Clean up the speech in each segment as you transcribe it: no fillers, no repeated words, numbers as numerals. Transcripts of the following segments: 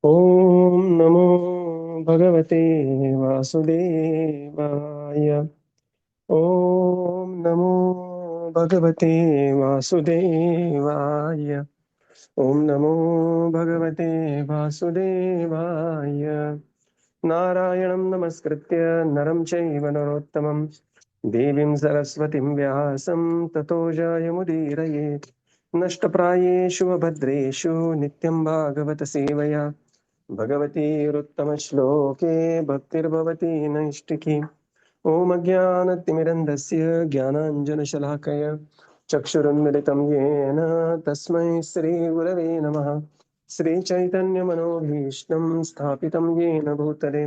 ॐ नमो भगवते वासुदेवाय। ॐ नमो भगवते वासुदेवाय। ॐ नमो भगवते वासुदेवाय। नारायणं नमस्कृत्य नरं चैव नरोत्तमं देवीं सरस्वतीं व्यासं ततो जयमुदीरयेत्। नष्टप्रायेषु अभद्रेषु नित्यं भागवत सेवया भगवतीरुत्तमश्लोके भक्तिर्भवति नैष्टिकी। ॐ अज्ञानतिमिरन्धस्य ज्ञानाञ्जनशलाकया चक्षुरुन्मिलितं येन तस्मै श्रीगुरवे नमः। श्रीचैतन्यमनोभीष्टं स्थापितं येन भूतले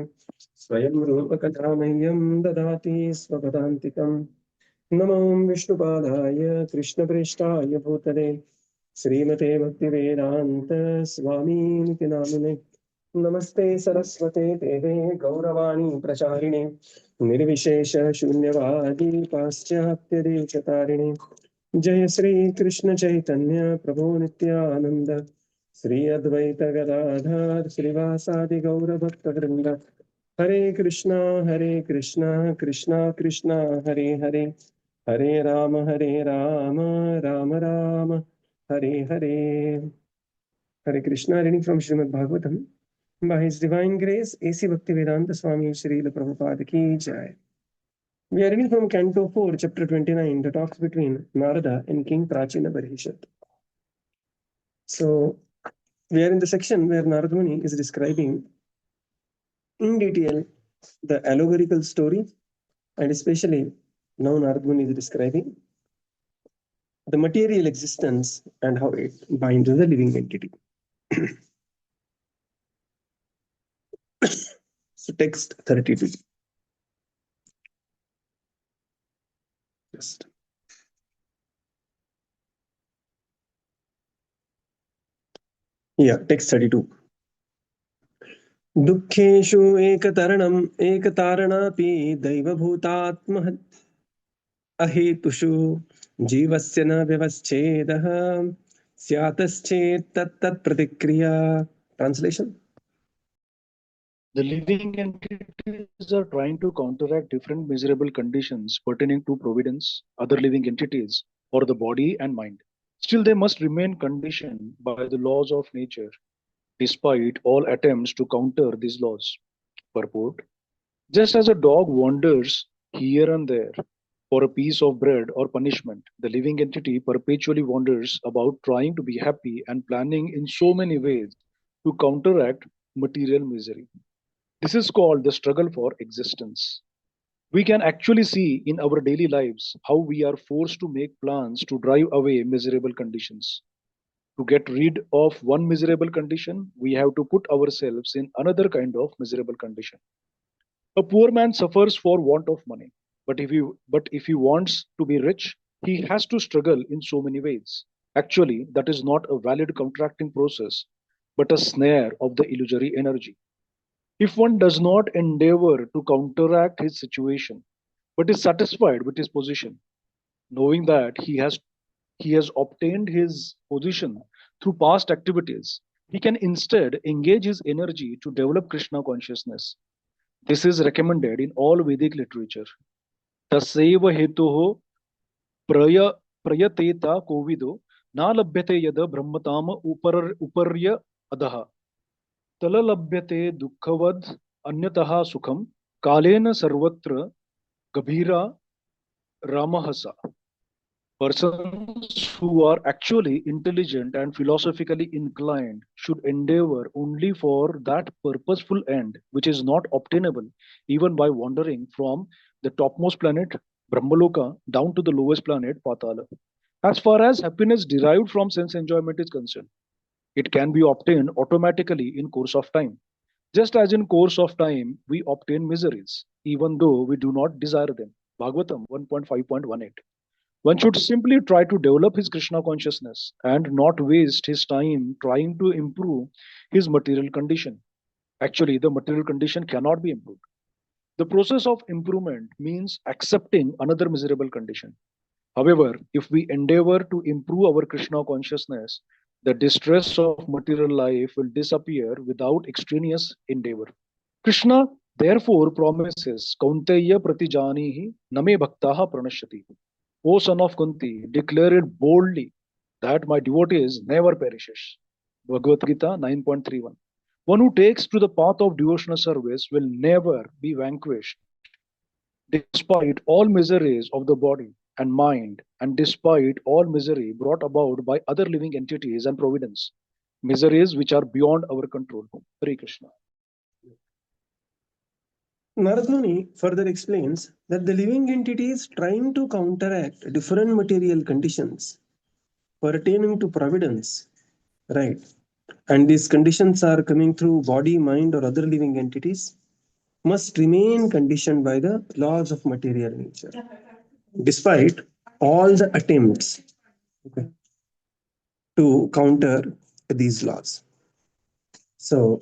स्वयं रूपकथामह्यं ददाति स्वपदान्तिकम्। नमो विष्णुपादाय कृष्णप्रेष्ठाय भूतले श्रीमते भक्तिवेदान्त स्वामीनिति नामिने। नमस्ते सरस्वते देवे गौरवाणी प्रचारिणे निर्विशेष शून्यवादी पाश्चात्यदेशतारिणे। जय श्री कृष्ण चैतन्य प्रभु नित्यानंद श्री अद्वैत गदाधर श्रीवासादि गौर भक्त वृंद। हरे कृष्णा कृष्णा कृष्णा हरे हरे, हरे Ram Ram Ram Hare Hare. Hare Krishna, reading from Srimad Bhagavatam. By His Divine Grace, A.C. Bhaktivedanta Swami Srila Prabhupada Ki Jai. We are reading from Canto 4, Chapter 29, the talks between Narada and King Prachina Parikshit. So, we are in the section where Narada Muni is describing in detail the allegorical story, and especially now Narada Muni is describing the material existence and how it binds the living entity. So, text 32. Just. Yeah, text 32. दुःखेषु एकतारणापि दैवभूतात्म अहेतुषु जीवस्य न व्यवच्छेदः स्यातश्चेत् तत्तत्प्रतिक्रिया. Translation. The living entities are trying to counteract different miserable conditions pertaining to providence, other living entities, or the body and mind. Still, they must remain conditioned by the laws of nature, despite all attempts to counter these laws. Purport: just as a dog wanders here and there for a piece of bread or punishment, the living entity perpetually wanders about trying to be happy and planning in so many ways to counteract material misery. This is called the struggle for existence. We can actually see in our daily lives how we are forced to make plans to drive away miserable conditions. To get rid of one miserable condition, we have to put ourselves in another kind of miserable condition. A poor man suffers for want of money, but if he wants to be rich, he has to struggle in so many ways. Actually, that is not a valid contracting process, but a snare of the illusory energy. If one does not endeavor to counteract his situation, but is satisfied with his position, knowing that he has obtained his position through past activities, he can instead engage his energy to develop Krishna consciousness. This is recommended in all Vedic literature. Tasaiva hetuho praya prayateta kovido na labhyate yada brahmatama uparya adaha तललभ्यते दुःखवद् अन्यतः सुखम कालेन सर्वत्र गभीरा ramahasa. Persons who are actually intelligent and philosophically inclined should endeavor only for that purposeful end which is not obtainable even by wandering from the topmost planet Brahmaloka down to the lowest planet Patala. As far as happiness derived from sense enjoyment is concerned, it can be obtained automatically in course of time. Just as in course of time we obtain miseries, even though we do not desire them. Bhagavatam 1.5.18. One should simply try to develop his Krishna consciousness and not waste his time trying to improve his material condition. Actually, the material condition cannot be improved. The process of improvement means accepting another miserable condition. However, if we endeavor to improve our Krishna consciousness, The distress of material life will disappear without extraneous endeavor. Krishna therefore promises, Kaunteya pratijanihi name bhaktaha pranashyati. O son of Kunti, declare it boldly that my devotees never perishes. Bhagavad Gita 9.31. One who takes to the path of devotional service will never be vanquished, despite all miseries of the body and mind, and despite all misery brought about by other living entities and providence, miseries which are beyond our control. Hare Krishna. Narad Muni further explains that the living entities trying to counteract different material conditions pertaining to providence, right? And these conditions are coming through body, mind, or other living entities, must remain conditioned by the laws of material nature, despite all the attempts, okay, to counter these laws. So,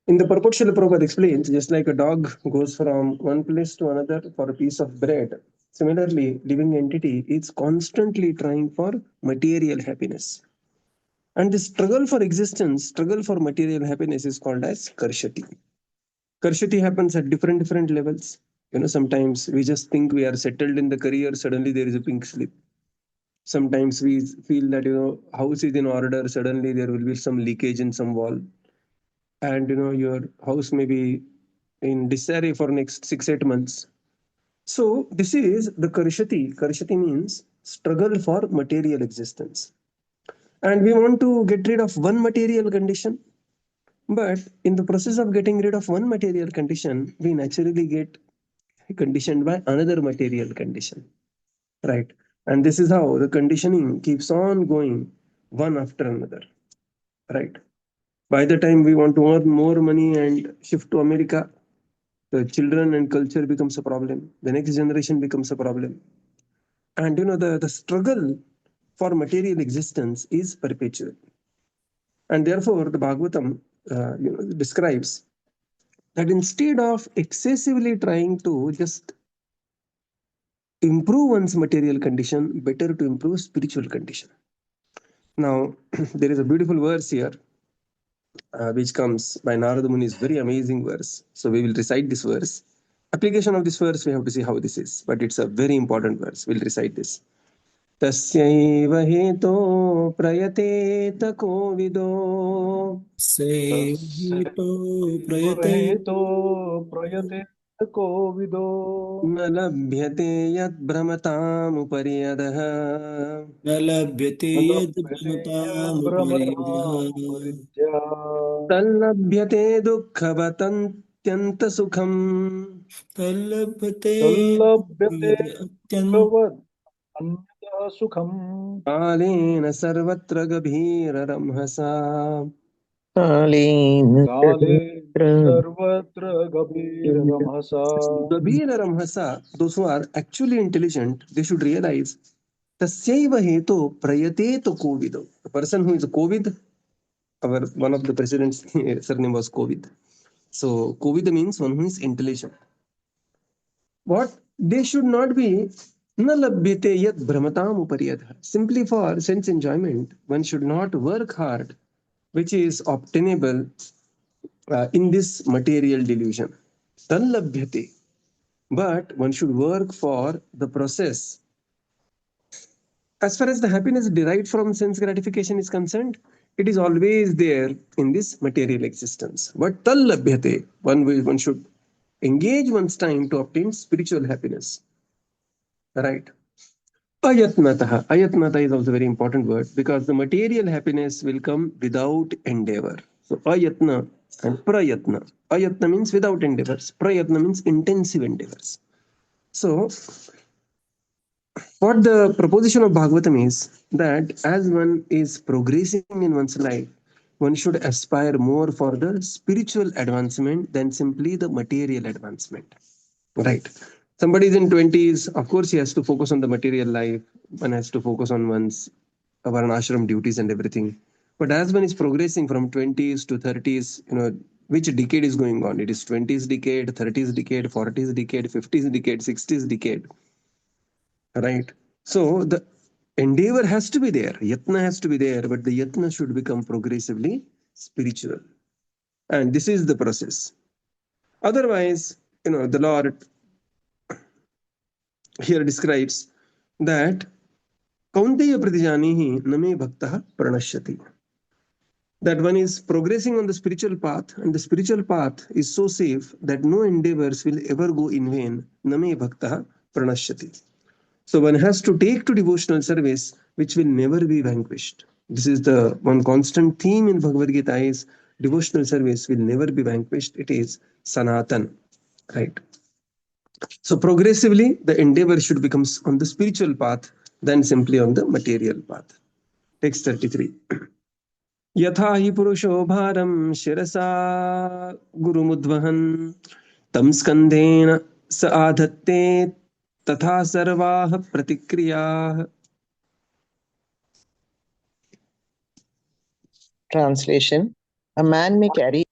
in the purport, Srila Prabhupada explains, just like a dog goes from one place to another for a piece of bread, similarly, living entity is constantly trying for material happiness. And the struggle for existence, struggle for material happiness is called as karshati. Karshati happens at different levels. Sometimes we just think we are settled in the career, suddenly there is a pink slip. Sometimes we feel that house is in order, suddenly there will be some leakage in some wall, and your house may be in disarray for next 6-8 months. So this is the karshati. Karshati means struggle for material existence, and we want to get rid of one material condition. But in the process of getting rid of one material condition, we naturally get conditioned by another material condition, right? And this is how the conditioning keeps on going one after another, right? By the time we want to earn more money and shift to America, the children and culture becomes a problem. The next generation becomes a problem. And the struggle for material existence is perpetual. And therefore, the Bhagavatam describes that instead of excessively trying to just improve one's material condition, better to improve spiritual condition. Now, there is a beautiful verse here, which comes by Narada Muni's very amazing verse. So we will recite this verse. Application of this verse, we have to see how this is, but it's a very important verse. We'll recite this. तस्यैव हेतो प्रयतेत कोविदो सेवितो प्रयते हेतो प्रयते कोविदो न लभ्यते यद्भ्रमतामुपरि यदः न लभ्यते यद्भ्रमतामुपरिदः तल्लभ्यते दुःखवतन्त्यन्तसुखम् तल्लभ्यते अत्यन्त अन्यतः सुखम् कालेन सर्वत्र गभीररंहसा कालेन सर्वत्र गभीररमसा. गभीररंहसा, those who are actually intelligent, they should realize tasyaiva heto prayateto kovido. The person who is a Kovid, one of the president's surname was Kovid. So Kovid means one who is intelligent. What they should not be na labhyate yat brahmatam upariyadha. Simply for sense enjoyment, one should not work hard, which is obtainable in this material delusion. Tan labhyate. But one should work for the process. As far as the happiness derived from sense gratification is concerned, it is always there in this material existence. But tal labhyate, one should engage one's time to obtain spiritual happiness. Right? Ayatnataha. Ayatnata is also a very important word because the material happiness will come without endeavor. So ayatna and prayatna. Ayatna means without endeavors. Prayatna means intensive endeavors. So what the proposition of Bhagavatam is that as one is progressing in one's life, one should aspire more for the spiritual advancement than simply the material advancement. Right? Somebody is in 20s, of course, he has to focus on the material life. One has to focus on one's varnashram duties and everything. But as one is progressing from 20s to 30s, which decade is going on? It is 20s decade, 30s decade, 40s decade, 50s decade, 60s decade. Right? So the endeavor has to be there, yatna has to be there, but the yatna should become progressively spiritual. And this is the process. Otherwise, the Lord here describes that Kaunteya pratijanihi name bhaktah pranashyati. That one is progressing on the spiritual path, and the spiritual path is so safe that no endeavors will ever go in vain. Name bhaktah pranashyati. So one has to take to devotional service, which will never be vanquished. This is the one constant theme in Bhagavad Gita is devotional service will never be vanquished. It is Sanatan, right? So progressively, the endeavor should become on the spiritual path than simply on the material path. Text 33. यथा हि पुरुषो भारं शिरसा गुरुमुद्वहन् तं स्कन्धेन स आधत्ते तथा सर्वाः प्रतिक्रियाः. Translation: A man may carry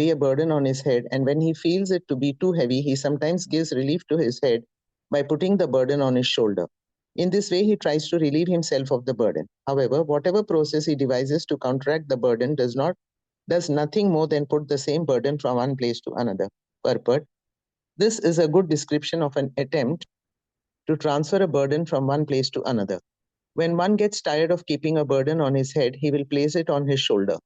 a burden on his head, and when he feels it to be too heavy, he sometimes gives relief to his head by putting the burden on his shoulder. In this way, he tries to relieve himself of the burden. However, whatever process he devises to counteract the burden does nothing more than put the same burden from one place to another. Purport: This is a good description of an attempt to transfer a burden from one place to another. When one gets tired of keeping a burden on his head, he will place it on his shoulder.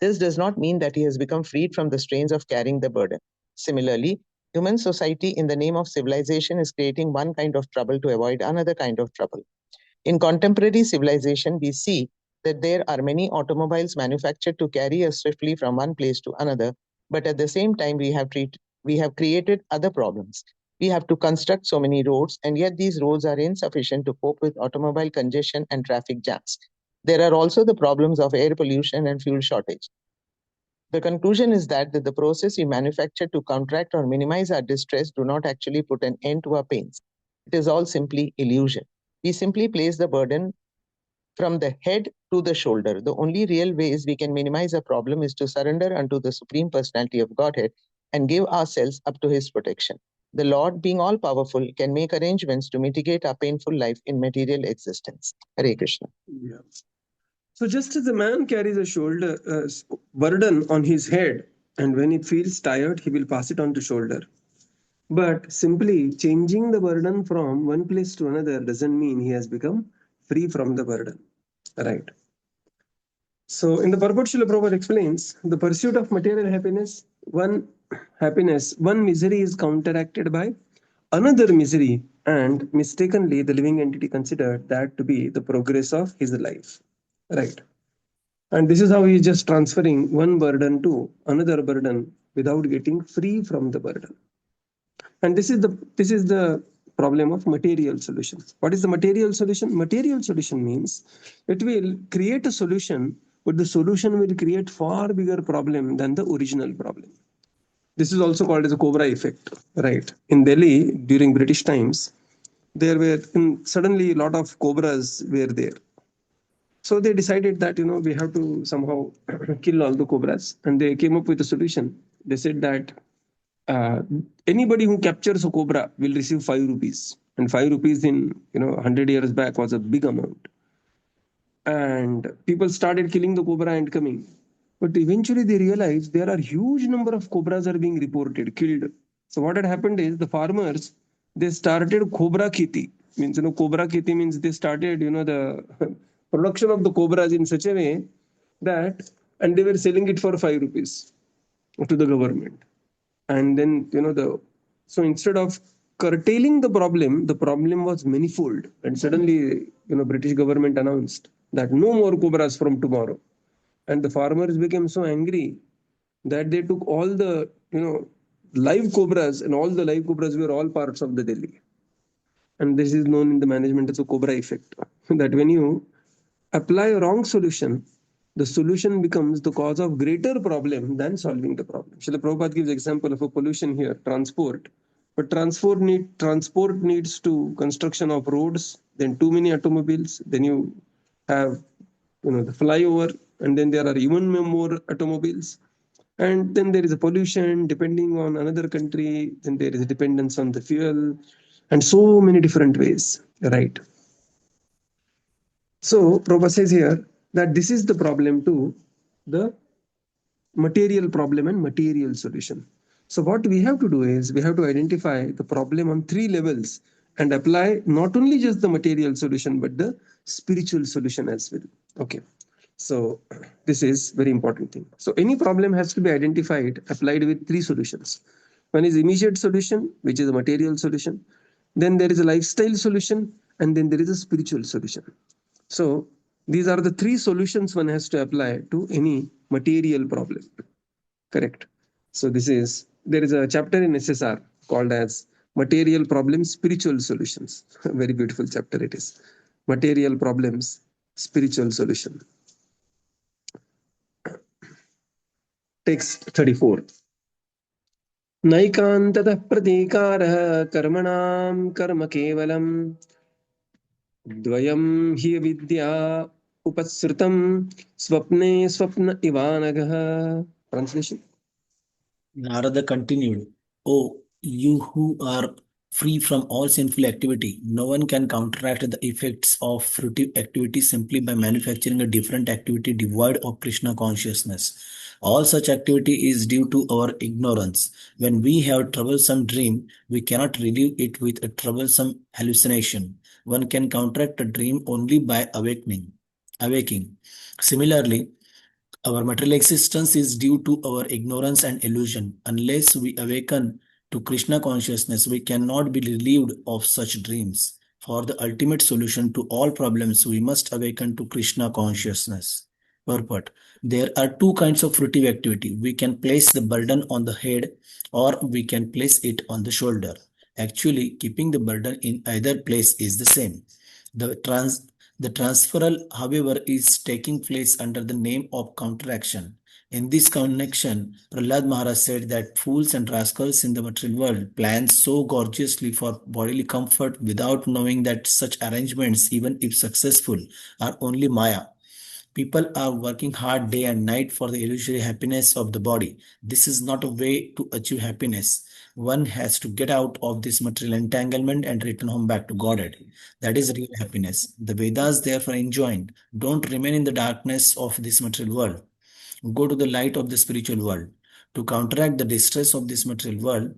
This does not mean that he has become freed from the strains of carrying the burden. Similarly, human society in the name of civilization is creating one kind of trouble to avoid another kind of trouble. In contemporary civilization, we see that there are many automobiles manufactured to carry us swiftly from one place to another, but at the same time, we have created other problems. We have to construct so many roads, and yet these roads are insufficient to cope with automobile congestion and traffic jams. There are also the problems of air pollution and fuel shortage. The conclusion is that the process we manufacture to counteract or minimize our distress do not actually put an end to our pains. It is all simply illusion. We simply place the burden from the head to the shoulder. The only real ways we can minimize a problem is to surrender unto the Supreme Personality of Godhead and give ourselves up to His protection. The Lord, being all-powerful, can make arrangements to mitigate our painful life in material existence. Hare Krishna. Yeah. So just as a man carries a shoulder burden on his head, and when he feels tired, he will pass it on to shoulder. But simply changing the burden from one place to another doesn't mean he has become free from the burden, right? So in the purport, Srila Prabhupada explains the pursuit of material happiness, one misery is counteracted by another misery, and mistakenly the living entity considered that to be the progress of his life, right? And this is how he is just transferring one burden to another burden without getting free from the burden. And this is the problem of material solution. What is the material solution? Material solution means it will create a solution, but the solution will create far bigger problem than the original problem. This is also called as a Cobra effect, right? In Delhi during British times, there were suddenly a lot of cobras were there. So they decided that we have to somehow kill all the cobras, and they came up with a solution. They said that anybody who captures a cobra will receive 5 rupees, and 5 rupees in 100 years back was a big amount. And people started killing the cobra and coming, but eventually they realized there are huge number of cobras are being reported killed. So what had happened is the farmers, they started cobra kheti. Means cobra kheti means they started the production of the cobras in such a way that, and they were selling it for 5 rupees to the government. And then so instead of curtailing the problem was manifold, and suddenly British government announced that no more cobras from tomorrow. And the farmers became so angry that they took all the live cobras, and all the live cobras were all parts of the Delhi. And this is known in the management as a Cobra effect, that when you apply a wrong solution, the solution becomes the cause of greater problem than solving the problem. Srila Prabhupada gives example of a pollution here, transport. But transport needs to construction of roads, then too many automobiles, then you have the flyover, and then there are even more automobiles. And then there is a pollution depending on another country, then there is a dependence on the fuel, and so many different ways, right? So Prabhupada says here that this is the problem to the material problem and material solution. So what we have to do is we have to identify the problem on 3 levels and apply not only just the material solution but the spiritual solution as well. Okay. So this is very important thing. So any problem has to be identified, applied with 3 solutions. One is immediate solution, which is a material solution. Then there is a lifestyle solution, and then there is a spiritual solution. So these are the 3 solutions one has to apply to any material problem. Correct. So there is a chapter in SSR called as Material Problems, Spiritual Solutions. Very beautiful chapter it is. Material Problems, Spiritual Solution. Text 34. नैकान्ततः प्रतीकारः कर्मणां कर्म केवलम् द्वयं हि विद्या उपसृतं स्वप्ने स्वप्न इवानघः. Translation. Narada continued, O you who are free from all sinful activity, no one can counteract the effects of fruitive activity simply by manufacturing a different activity devoid of Krishna consciousness. All such activity is due to our ignorance. When we have troublesome dream, we cannot relieve it with a troublesome hallucination. One can counteract a dream only by awaking. Similarly, our material existence is due to our ignorance and illusion. Unless we awaken to Krishna consciousness, we cannot be relieved of such dreams. For the ultimate solution to all problems, we must awaken to Krishna consciousness. Purport. There are 2 kinds of fruitive activity. We can place the burden on the head or we can place it on the shoulder. Actually, keeping the burden in either place is the same. The transferal, however, is taking place under the name of counteraction. In this connection, Prahlad Maharaj said that fools and rascals in the material world plan so gorgeously for bodily comfort without knowing that such arrangements, even if successful, are only Maya. People are working hard day and night for the illusory happiness of the body. This is not a way to achieve happiness. One has to get out of this material entanglement and return home back to Godhead. That is real happiness. The Vedas therefore enjoined, don't remain in the darkness of this material world. Go to the light of the spiritual world. To counteract the distress of this material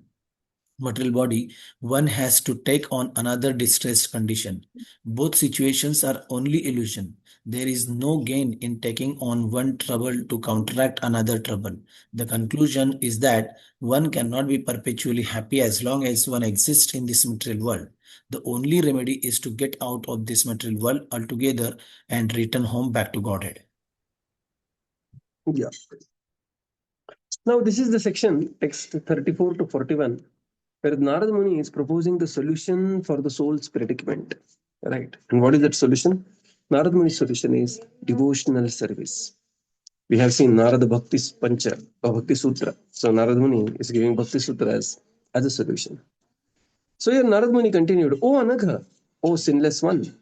body, one has to take on another distressed condition. Both situations are only illusion. There is no gain in taking on one trouble to counteract another trouble. The conclusion is that one cannot be perpetually happy as long as one exists in this material world. The only remedy is to get out of this material world altogether and return home back to Godhead. Yeah. Now this is the section, text 34 to 41, where Narad Muni is proposing the solution for the soul's predicament. Right. And what is that solution? Narad Muni's solution is devotional service. We have seen Narada Bhakti Pancha, or Bhakti Sutra. So Narad Muni is giving Bhakti Sutra as a solution. So here Narad Muni continued, O Anagha, O sinless one,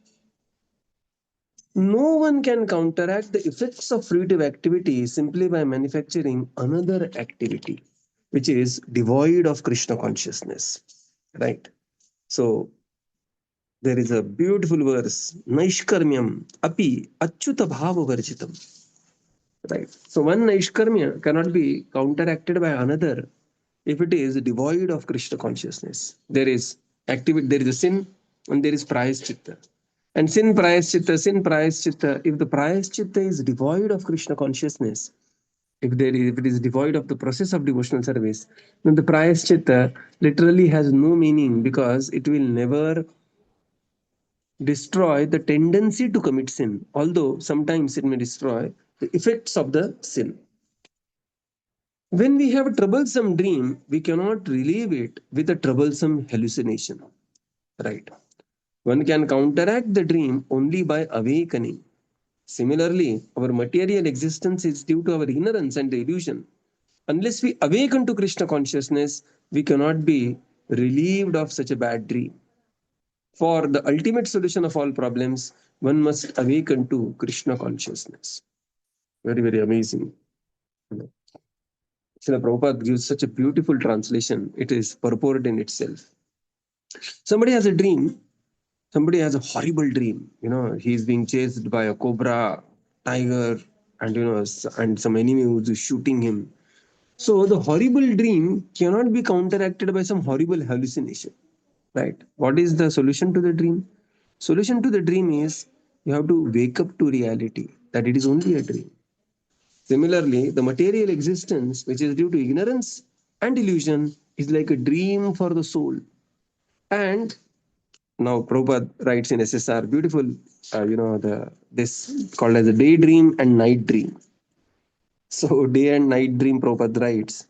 no one can counteract the effects of fruitive activity simply by manufacturing another activity, which is devoid of Krishna consciousness. Right. So there is a beautiful verse, Naishkarmyam api achyuta bhava varjitam. Right. So one Naishkarmya cannot be counteracted by another if it is devoid of Krishna consciousness. There is activity, there is a sin, and there is prayaschitta. And sin prayaschitta, if the prayaschitta is devoid of Krishna consciousness, if it is devoid of the process of devotional service, then the prayaschitta literally has no meaning, because it will never destroy the tendency to commit sin, although sometimes it may destroy the effects of the sin. When we have a troublesome dream, we cannot relieve it with a troublesome hallucination. Right. One can counteract the dream only by awakening. Similarly, our material existence is due to our ignorance and illusion. Unless we awaken to Krishna consciousness, we cannot be relieved of such a bad dream. For the ultimate solution of all problems, one must awaken to Krishna consciousness. Very, very amazing. Srila Prabhupada gives such a beautiful translation. It is purport in itself. Somebody has a dream, somebody has a horrible dream. He's being chased by a cobra, tiger, and and some enemy who's shooting him. So the horrible dream cannot be counteracted by some horrible hallucination, right? What is the solution to the dream? Solution to the dream is you have to wake up to reality that it is only a dream. Similarly, the material existence, which is due to ignorance and illusion, is like a dream for the soul. And now Prabhupada writes in SSR, beautiful, this called as a daydream and night dream. So day and night dream, Prabhupada writes.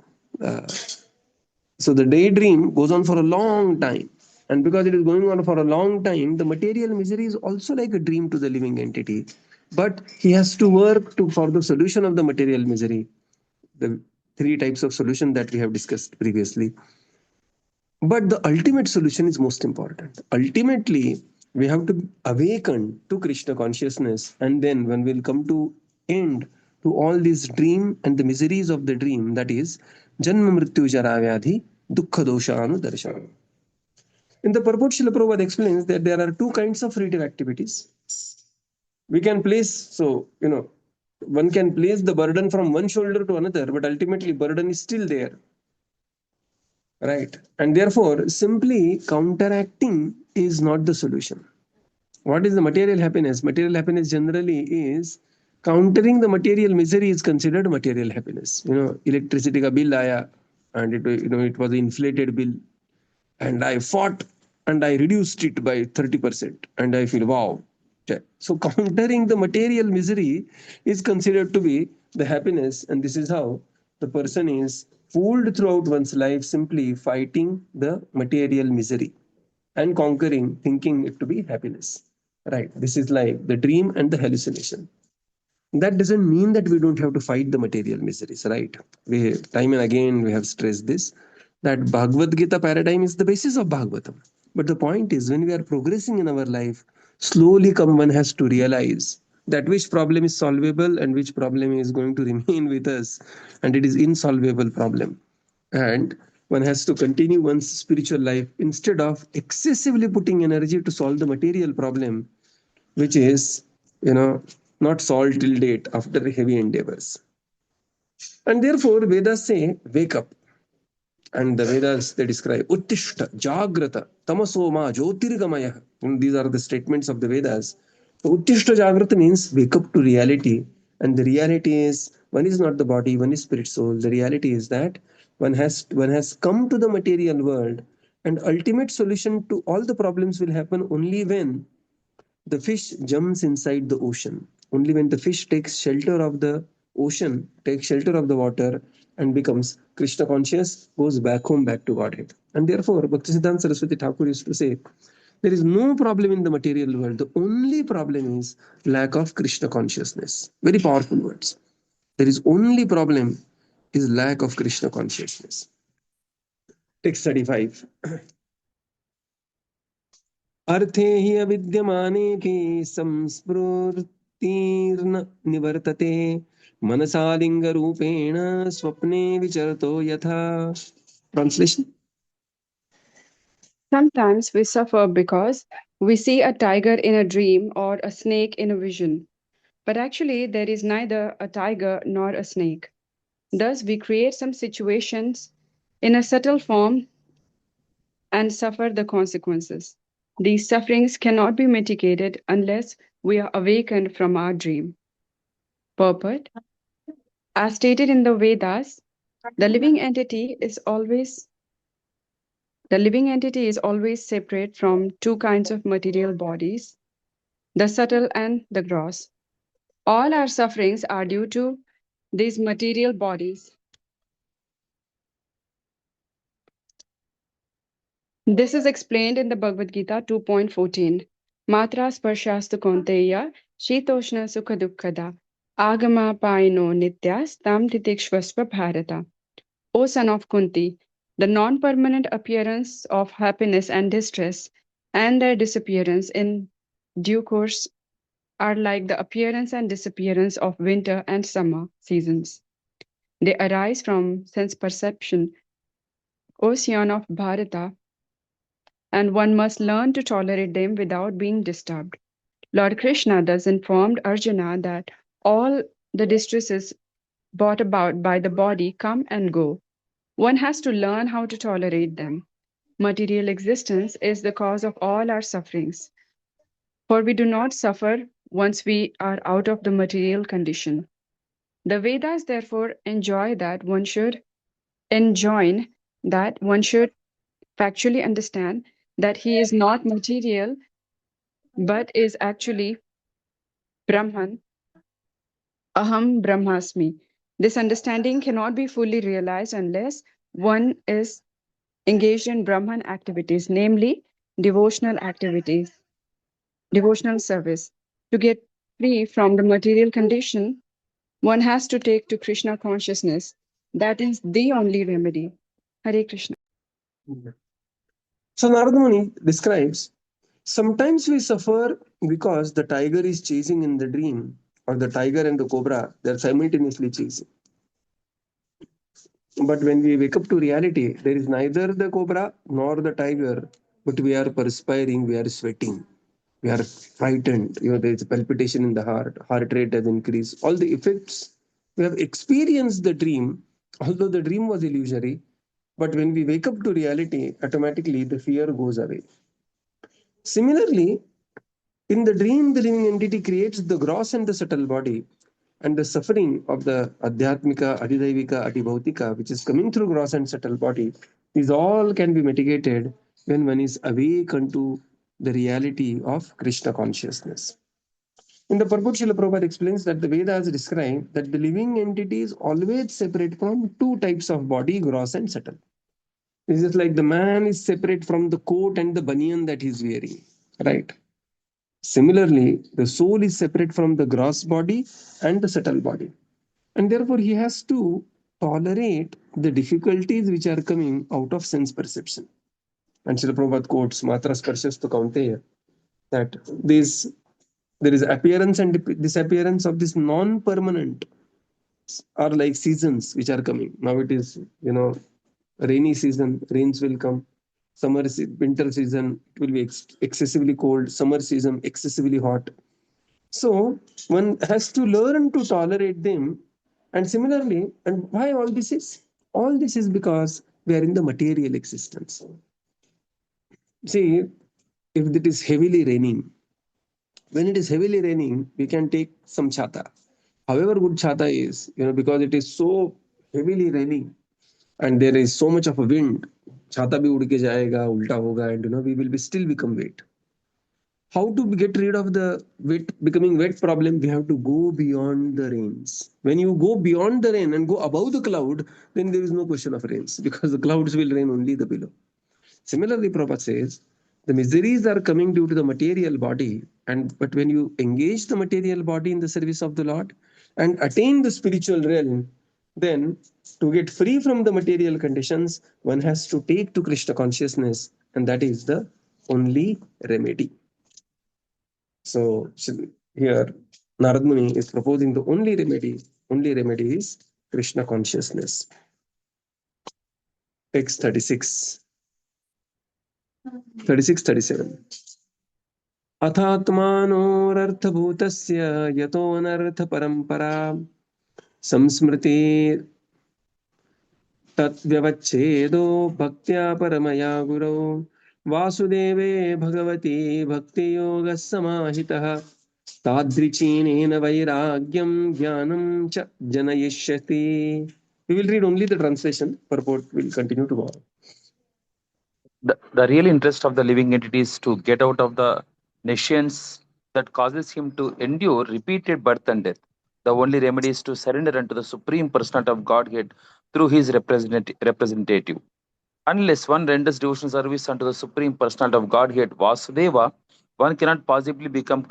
So the daydream goes on for a long time. And because it is going on for a long time, the material misery is also like a dream to the living entity. But he has to work for the solution of the material misery. The three types of solution that we have discussed previously. But the ultimate solution is most important. Ultimately, we have to awaken to Krishna consciousness, and then when we'll come to end to all this dream and the miseries of the dream, that is Janma Mrityu Jara Vyadhi Dukkha Dosha Anudarshana. In the purport, Srila Prabhupada explains that there are two kinds of fruitive activities. We can place, one can place the burden from one shoulder to another, but ultimately burden is still there. Right. And therefore, simply counteracting is not the solution. What is the material happiness? Material happiness generally is countering the material misery is considered material happiness. Electricity ka bill aaya, and it was an inflated bill, and I fought and I reduced it by 30%, and I feel wow. So countering the material misery is considered to be the happiness, and this is how the person is fooled throughout one's life, simply fighting the material misery and conquering, thinking it to be happiness. Right. This is like the dream and the hallucination. That doesn't mean that we don't have to fight the material miseries, right? We time and again we have stressed this, that Bhagavad Gita paradigm is the basis of Bhagavatam. But the point is, when we are progressing in our life, slowly one has to realize that which problem is solvable and which problem is going to remain with us, and it is insolvable problem. And one has to continue one's spiritual life instead of excessively putting energy to solve the material problem, which is, not solved till date after heavy endeavors. And therefore, Vedas say, wake up. And the Vedas, they describe Uttishta, Jagrata, Tamasoma, Jyotirgamaya. And these are the statements of the Vedas. So, Uttishta Jagrata means wake up to reality. And the reality is, one is not the body, one is spirit soul. The reality is that one has come to the material world, and ultimate solution to all the problems will happen only when the fish jumps inside the ocean. Only when the fish takes shelter of the ocean, takes shelter of the water, and becomes Krishna conscious, goes back home, back to Godhead. And therefore, Bhaktisiddhanta Saraswati Thakur used to say, there is no problem in the material world. The only problem is lack of Krishna consciousness. Very powerful words. There is only problem is lack of Krishna consciousness. Text 35. अर्थे हि अविद्यमानेऽपि संस्फूर्तिर्न निवर्तते मनसा लिङ्गरूपेण स्वप्ने विचरतो यथा. Translation. Sometimes we suffer because we see a tiger in a dream or a snake in a vision. But actually, there is neither a tiger nor a snake. Thus, we create some situations in a subtle form and suffer the consequences. These sufferings cannot be mitigated unless we are awakened from our dream. Purport. As stated in the Vedas, the living entity is always separate from two kinds of material bodies, the subtle and the gross. All our sufferings are due to these material bodies. This is explained in the Bhagavad Gita 2.14. Matra sparshasthu konteya shitoshna sukha dukkhada agama paino nityas tam titikshvasva bharata. O son of Kunti, the non-permanent appearance of happiness and distress and their disappearance in due course are like the appearance and disappearance of winter and summer seasons. They arise from sense perception. O son of Bharata, and one must learn to tolerate them without being disturbed. Lord Krishna thus informed Arjuna that all the distresses brought about by the body come and go. One has to learn how to tolerate them. Material existence is the cause of all our sufferings, for we do not suffer once we are out of the material condition. The Vedas therefore enjoin that one should factually understand that he is not material but is actually Brahman, Aham Brahmasmi. This understanding cannot be fully realized unless one is engaged in Brahman activities, namely devotional activities, devotional service. To get free from the material condition, one has to take to Krishna consciousness. That is the only remedy. Hare Krishna. So Narada Muni describes, sometimes we suffer because the tiger is chasing in the dream, or the tiger and the cobra, they are simultaneously chasing. But when we wake up to reality, there is neither the cobra nor the tiger, but we are perspiring, we are sweating, we are frightened. There is a palpitation in the heart rate has increased. All the effects we have experienced the dream, although the dream was illusory, but when we wake up to reality, automatically the fear goes away. Similarly, in the dream, the living entity creates the gross and the subtle body, and the suffering of the Adhyatmika, Adhidaivika, Adhibhautika, which is coming through gross and subtle body, these all can be mitigated when one is awake unto the reality of Krishna consciousness. In the purport, Srila Prabhupada explains that the Vedas describe that the living entity is always separate from two types of body, gross and subtle. It's just like the man is separate from the coat and the banyan that he's wearing, right? Similarly, the soul is separate from the gross body and the subtle body. And therefore, he has to tolerate the difficulties which are coming out of sense perception. And Srila Prabhupada quotes Matra Sparshas to Kaunteya that there is appearance and disappearance of this non-permanent are like seasons which are coming. Now it is, rainy season, rains will come. Winter season, it will be excessively cold. Summer season, excessively hot. So one has to learn to tolerate them. And similarly, and why all this is? All this is because we are in the material existence. See, if it is heavily raining, when it is heavily raining, we can take some chata. However good chata is, because it is so heavily raining and there is so much of a wind, chata bhi ud ke jayega, ulta hoga, and we will still become wet. How to get rid of the becoming wet problem? We have to go beyond the rains. When you go beyond the rain and go above the cloud, then there is no question of rains because the clouds will rain only the below. Similarly, Prabhupada says, the miseries are coming due to the material body, but when you engage the material body in the service of the Lord and attain the spiritual realm, then to get free from the material conditions, one has to take to Krishna consciousness, and that is the only remedy. So here, Narad Muni is proposing the only remedy is Krishna consciousness. Text 36, 37. अथात्मानोरर्थभूतस्य यतोऽनर्थपरम्परा संस्मृति तद्व्यवच्छेदो भक्त्या परमया गुरौ वासुदेवे भगवती भक्तियोगः समाहितः तादृचीनेन वैराग्यं ज्ञानं च जनयिष्यति. We will read only the translation. Purport will continue tomorrow. The real interest of the living entity is to get out of the nescience that causes him to endure repeated birth and death. The only remedy is to surrender unto the Supreme Personality of Godhead through his representative. Unless one renders devotional service unto the Supreme Personality of Godhead, Vasudeva, one cannot possibly become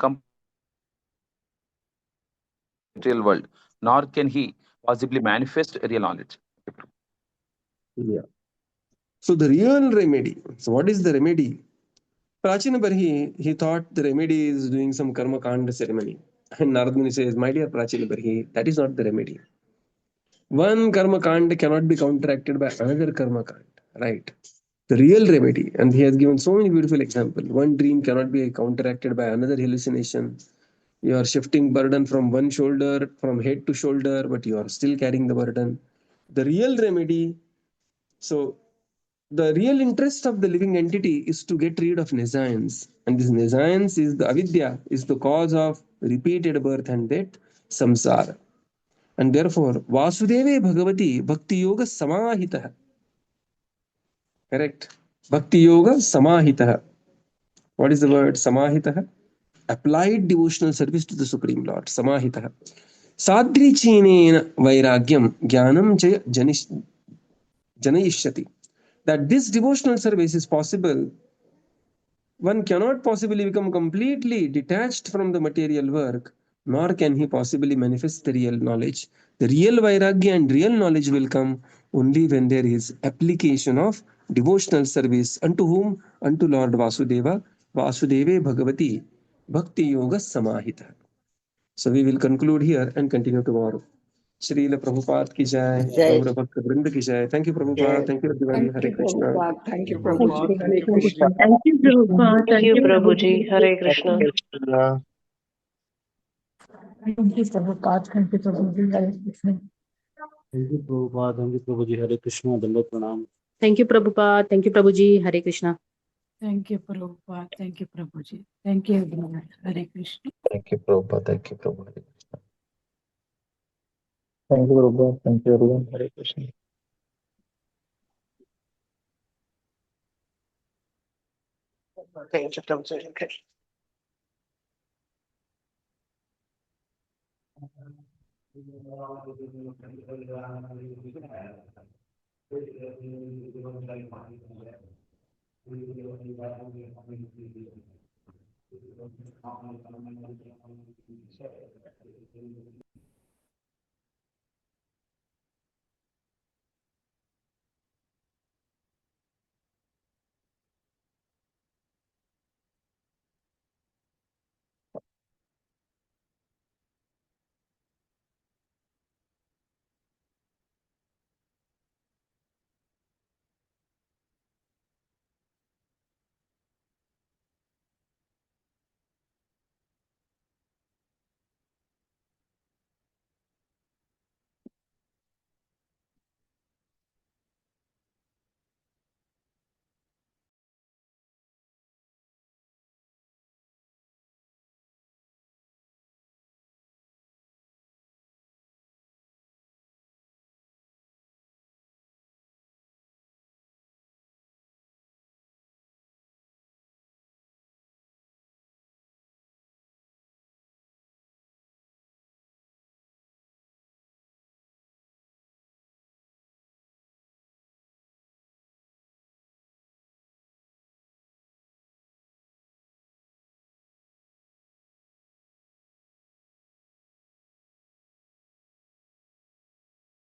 material world, nor can he possibly manifest real knowledge. Yeah. So the real remedy. So what is the remedy? Prachina Barhi, he thought the remedy is doing some karma kanda ceremony. And Narad Muni says, my dear Prachina Barhi, that is not the remedy. One karma kanda cannot be counteracted by another karma kanda, right? The real remedy, and he has given so many beautiful examples. One dream cannot be counteracted by another hallucination. You are shifting burden from one shoulder, from head to shoulder, but you are still carrying the burden. The real remedy, so the real interest of the living entity is to get rid of nescience. And this nescience is the avidya, is the cause of repeated birth and death, samsara. And therefore, Vasudeve Bhagavati Bhakti Yoga Samahitah. Correct. Bhakti Yoga Samahitah. What is the word Samahitah? Applied devotional service to the Supreme Lord. Samahitah. Sadricinena Vairagyam Jnanam Jaya Janayishyati. That this devotional service is possible. One cannot possibly become completely detached from the material work, nor can he possibly manifest the real knowledge. The real Vairagya and real knowledge will come only when there is application of devotional service. Unto whom? Unto Lord Vasudeva. Vasudeve Bhagavati Bhakti Yoga Samahita. So we will conclude here and continue tomorrow. Srila Prabhupada ki jai, Jai. Gaura Bhakta Vrinda ki jai. Thank you, Prabhupada. Thank you, everybody. Thank Hare you, Krishna. Prabhupada. Thank you, Thank you, Prabhuji. Prabhupada. Hare Thank you, Krishna. Prabhuji. Thank you, Prabhupada. Thank you, Prabhuji. Hare Krishna. Thank you, Prabhupada. Thank you, Prabhuji. Hare Krishna. Thank you, Prabhupada. Thank you, Prabhuji. Hare Krishna. Dandavat Pranam. Thank you, Prabhupada. Thank you, Prabhuji. Hare Krishna. Thank you, Prabhupada. Thank you, Prabhuji. Thank you, everyone. Hare Krishna. Thank you, Prabhupada. Thank you, Prabhupada. Thank you, Prabhupada. Thank you, everyone. Hare Krishna. Thank you, Prabhuji.